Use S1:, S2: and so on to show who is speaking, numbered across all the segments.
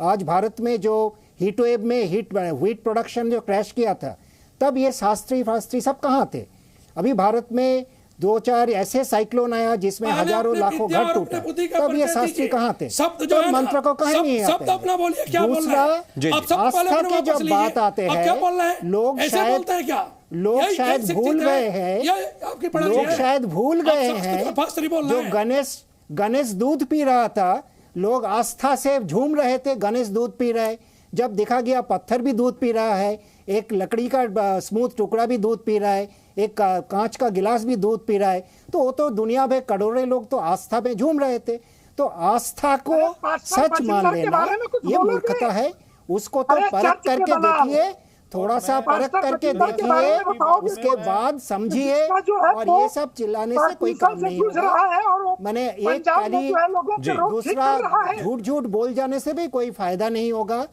S1: आज भारत में जो हीट वेव में हीट प्रोडक्शन जो क्रैश किया था, तब ये शास्त्री फास्त्री सब कहाँ थे? अभी भारत में 2-4 ऐसे साइक्लोन आया जिसमें हजारों लाखों घर टूटा, तब ये शास्त्री कहाँ थे? तब मंत्र को कहीं नहीं आते। दूसरा, आस्था की जब बात आते हैं, लोग शायद भूल गए हैं जो गणेश दूध पी रहा था, लोग आस्था से झूम रहे थे, गणेश दूध पी रहे। जब देखा गया पत्थर भी दूध पी रहा है, एक लकड़ी का स्मूथ टुकड़ा भी दूध पी रहा है, एक कांच का गिलास भी दूध पी रहा है, तो वो तो दुनिया में करोड़ों लोग तो आस्था में झूम रहे थे। तो आस्था को सच मान लेना ये मूर्खता है। उसको तो परख करके देखिए, थोड़ा सा परख करके देखिए, उसके बाद समझिए, और ये सब चिल्लाने से कोई काम नहीं होगा। मैंने एक पहली, दूसरा झूठ बोल जाने से भी कोई फायदा नहीं होगा।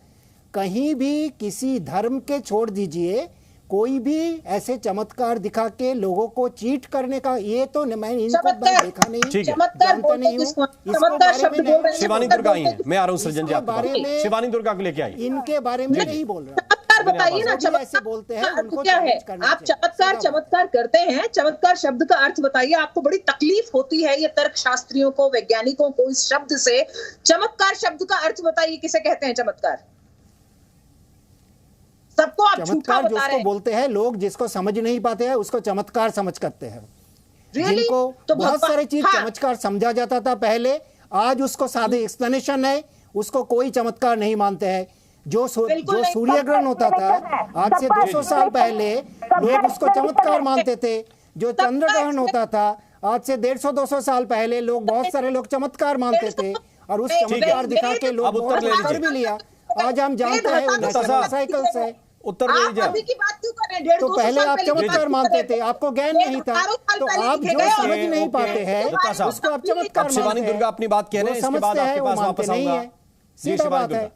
S1: कहीं भी किसी धर्म के छोड़ दीजिए, कोई भी ऐसे चमत्कार दिखा के लोगों को चीट करने का, ये तो मैं इनको देखा नहीं, जानता नहीं हूँ।
S2: शिवानी दुर्गा आई हैं, मैं आ रहा हूँ सृजन जी आपके पास। शिवानी दुर्गा को लेके आई,
S1: इनके बारे में नहीं बोल रहा।
S3: बताइए ना, चमत्कार बोलते हैं उनको क्या है? आप चमत्कार करते हैं, चमत्कार शब्द का अर्थ बताइए। आपको बड़ी तकलीफ होती है ये तर्क शास्त्रियों को, वैज्ञानिकों को, इस शब्द से। चमत्कार शब्द का अर्थ बताइए, किसे कहते हैं चमत्कार? सबको आप झूठा बता रहे हैं।
S1: बोलते हैं लोग, जिसको समझ नहीं पाते हैं उसको चमत्कार समझ करते हैं। जिनको तो बहुत सारी चीज चमत्कार समझा जाता था पहले, आज उसको सादे एक्सप्लेनेशन है, उसको कोई चमत्कार नहीं मानते हैं। जो सूर्य ग्रहण होता था आज से 200 साल पहले, लोग उसको चमत्कार मानते थे। जो चंद्र ग्रहण होता था आज से 150-200 साल पहले, लोग बहुत सारे लोग चमत्कार मानते थे, और उस चमत्कार दिखा के लोग कर भी लिया। आज हम जानते हैं साइकिल से
S2: उत्तर
S3: अभी की बात क्यों कर रहे हैं?
S1: तो पहले आप चमत्कार मानते थे, आपको ज्ञान नहीं था, तो आप जो समझ नहीं पाते हैं उसको आप चमत्कार।
S2: शिवानी दुर्गा अपनी बात कह रहे हैं, इसके बाद आपके पास वापस आऊंगा।
S1: सीधा बात है।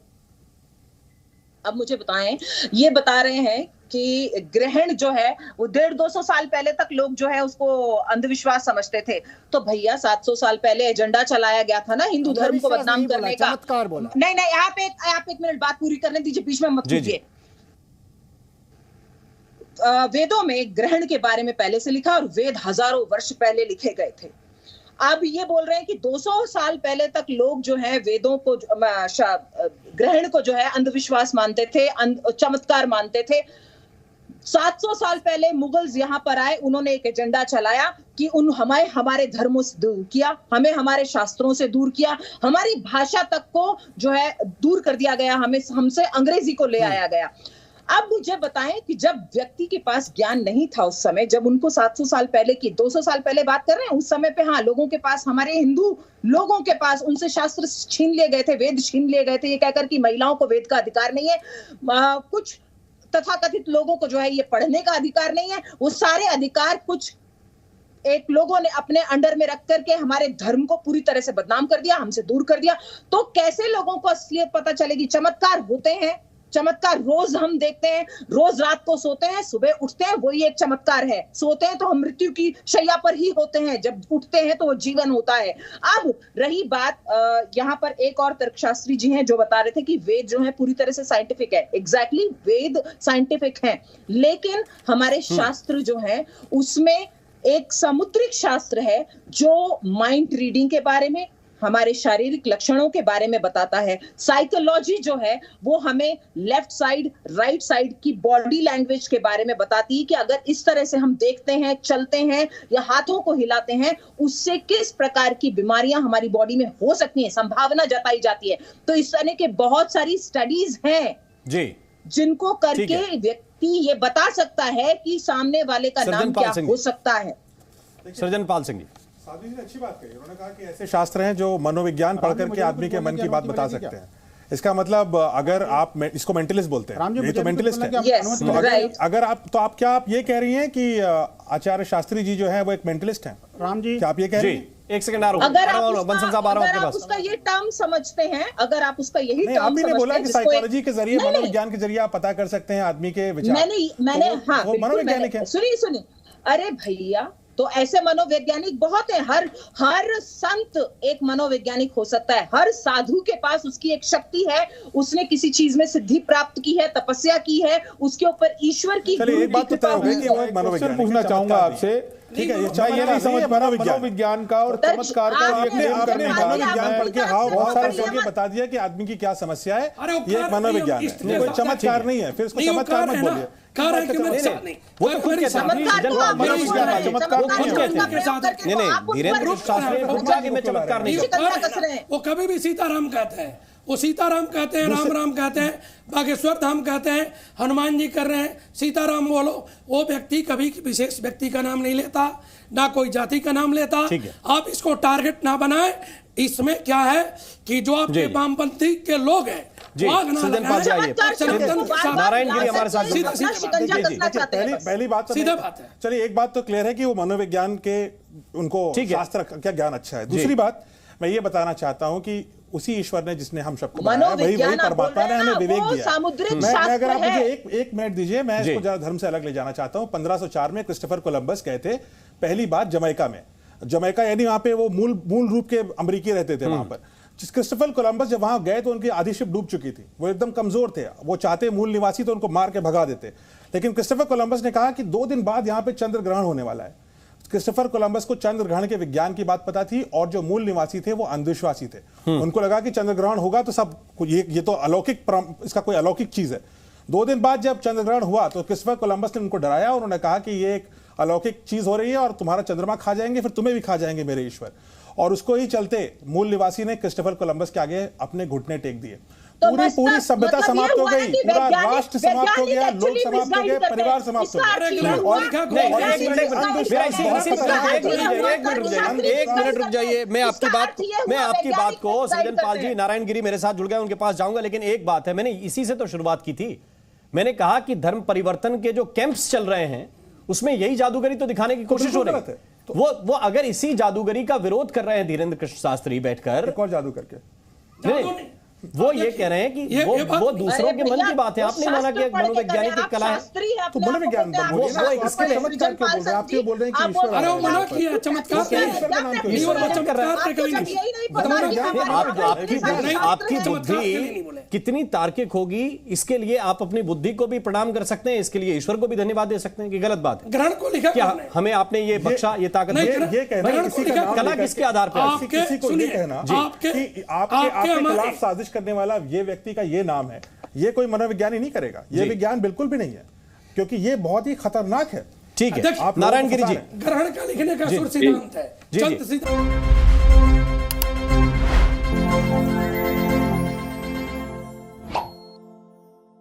S3: अब मुझे बताएं, ये बता रहे हैं कि ग्रहण जो है वो 150-200 साल पहले तक लोग जो है उसको अंधविश्वास समझते थे। तो भैया 700 साल पहले एजेंडा चलाया गया था ना हिंदू धर्म को बदनाम करने का। नहीं, आप एक मिनट बात पूरी करने दीजिए, बीच में मत कीजिए। वेदों में ग्रहण के बारे में पहले से लिखा, और वेद हजारों वर्ष पहले लिखे गए थे। अब ये बोल रहे हैं कि 200 साल पहले तक लोग जो है वेदों को, ग्रहण को जो है अंधविश्वास मानते थे, चमत्कार मानते थे। 700 साल पहले मुगल्स यहाँ पर आए, उन्होंने एक एजेंडा चलाया कि हमें हमारे धर्मों से दूर किया, हमें हमारे शास्त्रों से दूर किया, हमारी भाषा तक को जो है दूर कर दिया गया, हमसे अंग्रेजी को ले आया गया। अब मुझे बताएं कि जब व्यक्ति के पास ज्ञान नहीं था उस समय, जब उनको 700 साल पहले की, 200 साल पहले बात कर रहे हैं, उस समय पे हाँ लोगों के पास, हमारे हिंदू लोगों के पास उनसे शास्त्र छीन लिए गए थे, वेद छीन लिए गए थे, ये कहकर कि महिलाओं को वेद का अधिकार नहीं है, कुछ तथाकथित लोगों को जो है ये पढ़ने का अधिकार नहीं है। वो सारे अधिकार कुछ एक लोगों ने अपने अंडर में रख करके हमारे धर्म को पूरी तरह से बदनाम कर दिया, हमसे दूर कर दिया। तो कैसे लोगों को असलियत पता चलेगी? चमत्कार होते हैं, चमत्कार रोज हम देखते हैं, रोज रात को सोते हैं, सुबह उठते हैं, वही एक चमत्कार है। सोते हैं तो हम मृत्यु की शैया पर ही होते हैं, जब उठते हैं तो वो जीवन होता है। अब रही बात, यहाँ पर एक और तर्कशास्त्री जी हैं जो बता रहे थे कि वेद जो है पूरी तरह से साइंटिफिक है। एग्जैक्टली, वेद साइंटिफिक है, लेकिन हमारे शास्त्र जो है उसमें एक समुद्रिक शास्त्र है जो माइंड रीडिंग के बारे में, हमारे शारीरिक लक्षणों के बारे में बताता है। साइकोलॉजी जो है वो हमें लेफ्ट साइड, राइट साइड की बॉडी लैंग्वेज के बारे में बताती है कि अगर इस तरह से हम देखते हैं, चलते हैं या हाथों को हिलाते हैं, उससे किस प्रकार की बीमारियां हमारी बॉडी में हो सकती हैं, संभावना जताई जाती है। तो इस तरह के बहुत सारी स्टडीज हैं जी, जिनको करके व्यक्ति ये बता सकता है कि सामने वाले का नाम क्या हो सकता है।
S2: सृजन पाल सिंह जी,
S4: साधु जी ने अच्छी बात कही। उन्होंने कहा कि ऐसे शास्त्र हैं जो मनोविज्ञान पढ़ करके आदमी के मन की बात बता सकते हैं। इसका मतलब अगर आप इसको मेंटलिस्ट बोलते हैं, ये तो मेंटलिस्ट है। तो अगर आप ये कह रही हैं कि आचार्य शास्त्री जी जो है वो एक मेंटलिस्ट हैं? राम जी, क्या आप ये कह रही हैं?
S2: एक सेकंड, अगर
S3: आप उसका ये टर्म समझते हैं, अगर आप उसका यही टर्म
S4: आप ही ने बोला कि साइकोलॉजी के जरिए, मनोविज्ञान के जरिए आप पता कर सकते हैं आदमी के विचार।
S3: मैंने हाँ,
S4: मनोवैज्ञानिक है।
S3: सुनिए, अरे भैया तो ऐसे मनोवैज्ञानिक बहुत हैं। हर संत एक मनोवैज्ञानिक हो सकता है। हर साधु के पास उसकी एक शक्ति है, उसने किसी चीज में सिद्धि प्राप्त की है, तपस्या की है, उसके ऊपर ईश्वर की
S4: एक बात तो तय हो गई कि वो मनोविज्ञान
S5: पूछना चाहूंगा आपसे,
S4: ठीक है,
S5: ये नहीं समझ पा रहा मनोविज्ञान का और चमत्कार का और ये क्लेम करने का
S4: मनोविज्ञान पढ़ के बहुत सारे बता दिया कि आदमी की क्या समस्या है, ये एक मनोविज्ञान है, कोई चमत्कार नहीं है। फिर इसको चमत्कार मत बोलिए।
S2: वो तो खुद कहते
S6: हैं, वो कभी भी सीताराम कहते हैं, वो सीताराम कहते हैं, राम राम कहते हैं, बागेश्वर धाम कहते हैं, हनुमान जी कर रहे हैं, सीताराम बोलो। वो व्यक्ति कभी विशेष व्यक्ति का नाम नहीं लेता, ना कोई जाति का नाम लेता। आप इसको टारगेट ना बनाए। इसमें क्या है कि जो आपके वामपंथी के लोग हैं,
S2: नारायणगिरी हमारे साथ।
S4: पहली बात तो सीधा बात है, चलिए एक बात तो क्लियर है कि वो मनोविज्ञान के उनको शास्त्र का ज्ञान अच्छा है। दूसरी बात मैं ये बताना चाहता हूं कि उसी ईश्वर ने जिसने हम सबको बनाया, वही परमात्मा ने हमें विवेक दिया। मैं अगर आप मुझे एक मिनट दीजिए, मैं इसको जरा धर्म से अलग ले जाना चाहता हूं। 1504 में क्रिस्टोफर कोलंबस गए थे पहली बार जमैका में। जमैका यानी वहां पे वो मूल रूप के अमेरिकी रहते थे वहां पर। क्रिस्टोफर कोलंबस जब वहां गए तो उनकी आधी शिप डूब चुकी थी, वो एकदम कमजोर थे, वो चाहते मूल निवासी तो उनको मार के भगा देते। लेकिन क्रिस्टोफर कोलंबस ने कहा कि 2 दिन बाद यहां पे चंद्र ग्रहण होने वाला है। क्रिस्टोफर कोलंबस को चंद्र ग्रहण के विज्ञान की बात पता थी, और जो मूल निवासी थे वो अंधविश्वासी थे। उनको लगा कि चंद्र ग्रहण होगा तो सब ये तो अलौकिक, इसका कोई अलौकिक चीज है। 2 दिन बाद जब चंद्र ग्रहण हुआ तो क्रिस्टोफर कोलंबस ने उनको डराया और उन्होंने कहा कि ये एक अलौकिक चीज हो रही है और तुम्हारा चंद्रमा खा जाएंगे, फिर तुम्हें भी खा जाएंगे मेरे ईश्वर। और उसको ही चलते मूल निवासी ने क्रिस्टोफर कोलंबस के आगे अपने घुटने टेक दिए। पूरी सभ्यता समाप्त हो गई, पूरा राष्ट्र समाप्त हो गया, लोग समाप्त हो गए, परिवार समाप्त हो गए।
S2: एक मिनट रुक जाइए, मैं आपकी बात को सृजन पाल जी नारायणगिरी मेरे साथ जुड़ गए, उनके पास जाऊंगा। लेकिन एक बात है, मैंने इसी से तो शुरुआत की थी। मैंने कहा कि धर्म परिवर्तन के जो कैंप्स चल रहे हैं उसमें यही जादूगरी तो दिखाने की कोशिश हो रही है। तो वो अगर इसी जादूगरी का विरोध कर रहे हैं धीरेन्द्र कृष्ण शास्त्री बैठकर,
S4: एक और जादू करके
S2: नहीं, वो ये कह रहे हैं कि वो दूसरों के मन की बात है। आपने माना कि मनोवैज्ञानिक एक कला है,
S4: तो मनोविज्ञान
S2: इसके लिए
S4: चमत्कार क्यों बोल रहे हैं? आप क्यों बोल रहे हैं कि ईश्वर
S2: आपकी बुद्धि कितनी तार्किक होगी, इसके लिए आप अपनी बुद्धि को भी प्रणाम कर सकते हैं, इसके लिए ईश्वर को भी धन्यवाद दे सकते हैं कि गलत बात है।
S6: ग्रहण को लिखा
S2: क्या हमें आपने ये बख्शा, ये ताकत,
S4: ये कहना
S2: कला किसके आधार पर?
S4: किसी को ये कहना कि आपके खिलाफ साजिश करने वाला ये व्यक्ति का ये नाम है, ये कोई मनोविज्ञानी नहीं करेगा। ये विज्ञान बिल्कुल भी नहीं है, क्योंकि ये बहुत ही खतरनाक है।
S2: ठीक है, नारायणगिरी जी,
S6: ग्रहण का लिखने का सिद्धांत है।